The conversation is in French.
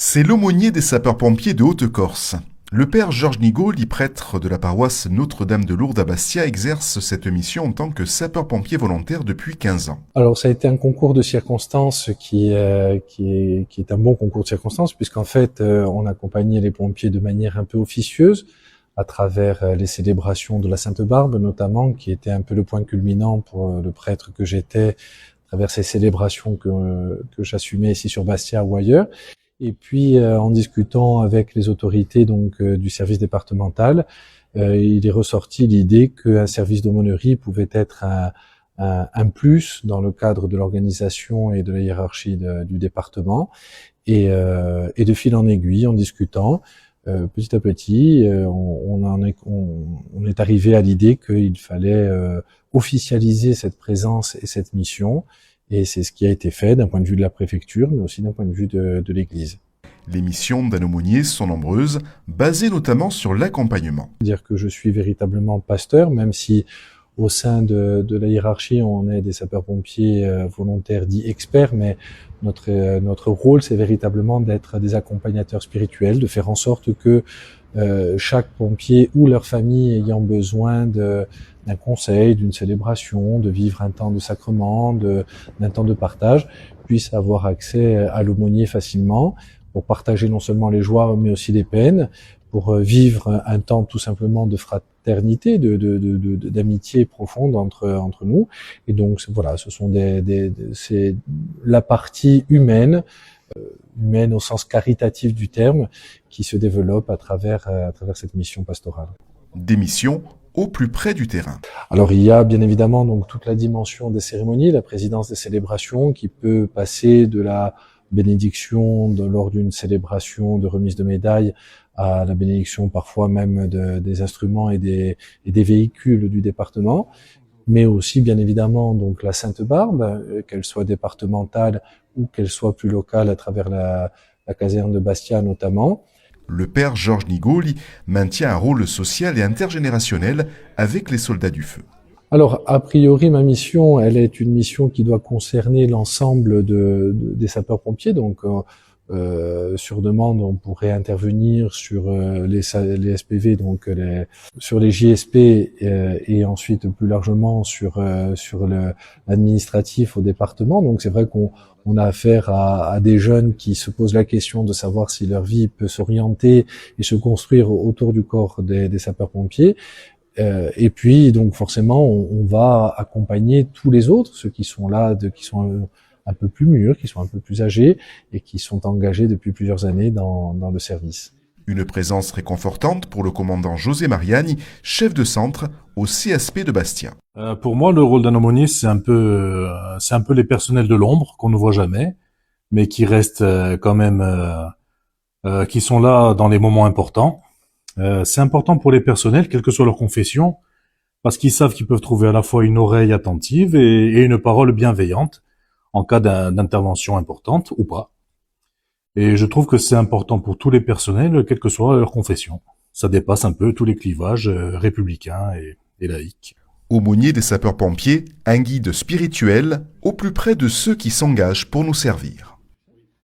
C'est l'aumônier des sapeurs-pompiers de Haute-Corse. Le père Georges Nigoli, prêtre de la paroisse Notre-Dame de Lourdes à Bastia, exerce cette mission en tant que sapeur-pompier volontaire depuis 15 ans. Alors ça a été un concours de circonstances qui est un bon concours de circonstances, puisqu'en fait on accompagnait les pompiers de manière un peu officieuse à travers les célébrations de la Sainte-Barbe notamment, qui était un peu le point culminant pour le prêtre que j'étais, à travers ces célébrations que j'assumais ici sur Bastia ou ailleurs. Et puis, en discutant avec les autorités du service départemental, il est ressorti l'idée qu'un service d'aumônerie pouvait être un plus dans le cadre de l'organisation et de la hiérarchie du département. Et de fil en aiguille, en discutant, petit à petit, on est arrivé à l'idée qu'il fallait officialiser cette présence et cette mission. Et c'est ce qui a été fait d'un point de vue de la préfecture, mais aussi d'un point de vue de l'Église. Les missions d'un aumônier sont nombreuses, basées notamment sur l'accompagnement. C'est-à-dire que je suis véritablement pasteur, même si au sein de la hiérarchie, on est des sapeurs-pompiers volontaires dits experts, mais notre rôle, c'est véritablement d'être des accompagnateurs spirituels, de faire en sorte que chaque pompier ou leur famille ayant besoin d'un conseil, d'une célébration, de vivre un temps de sacrement, d'un temps de partage, puisse avoir accès à l'aumônier facilement pour partager non seulement les joies mais aussi les peines, pour vivre un temps tout simplement de fraternité, d'amitié profonde entre nous. Et donc voilà, ce sont c'est la partie humaine au sens caritatif du terme, qui se développe à travers cette mission pastorale. Des missions au plus près du terrain. Alors il y a bien évidemment donc toute la dimension des cérémonies, la présidence des célébrations, qui peut passer de la bénédiction lors d'une célébration de remise de médailles à la bénédiction parfois même des instruments et des véhicules du département, mais aussi bien évidemment donc la Sainte-Barbe, qu'elle soit départementale ou qu'elle soit plus locale à travers la caserne de Bastia notamment. Le père Georges Nigoli maintient un rôle social et intergénérationnel avec les soldats du feu. Alors, a priori, ma mission, elle est une mission qui doit concerner l'ensemble des sapeurs-pompiers. Donc, sur demande, on pourrait intervenir sur les SPV, donc sur les JSP, et ensuite plus largement sur l'administratif au département. Donc, c'est vrai qu'on a affaire à des jeunes qui se posent la question de savoir si leur vie peut s'orienter et se construire autour du corps des sapeurs-pompiers. Et puis, donc forcément, on va accompagner tous les autres, ceux qui sont là, qui sont un peu plus mûrs, qui sont un peu plus âgés et qui sont engagés depuis plusieurs années dans le service. Une présence réconfortante pour le commandant José Mariani, chef de centre au CSP de Bastia. Pour moi, le rôle d'un aumônier, c'est un peu les personnels de l'ombre qu'on ne voit jamais, mais qui restent quand même, qui sont là dans les moments importants. C'est important pour les personnels, quelle que soit leur confession, parce qu'ils savent qu'ils peuvent trouver à la fois une oreille attentive et une parole bienveillante en cas d'intervention importante ou pas. Et je trouve que c'est important pour tous les personnels, quelle que soit leur confession. Ça dépasse un peu tous les clivages républicains et laïques. Aumônier des sapeurs-pompiers, un guide spirituel au plus près de ceux qui s'engagent pour nous servir.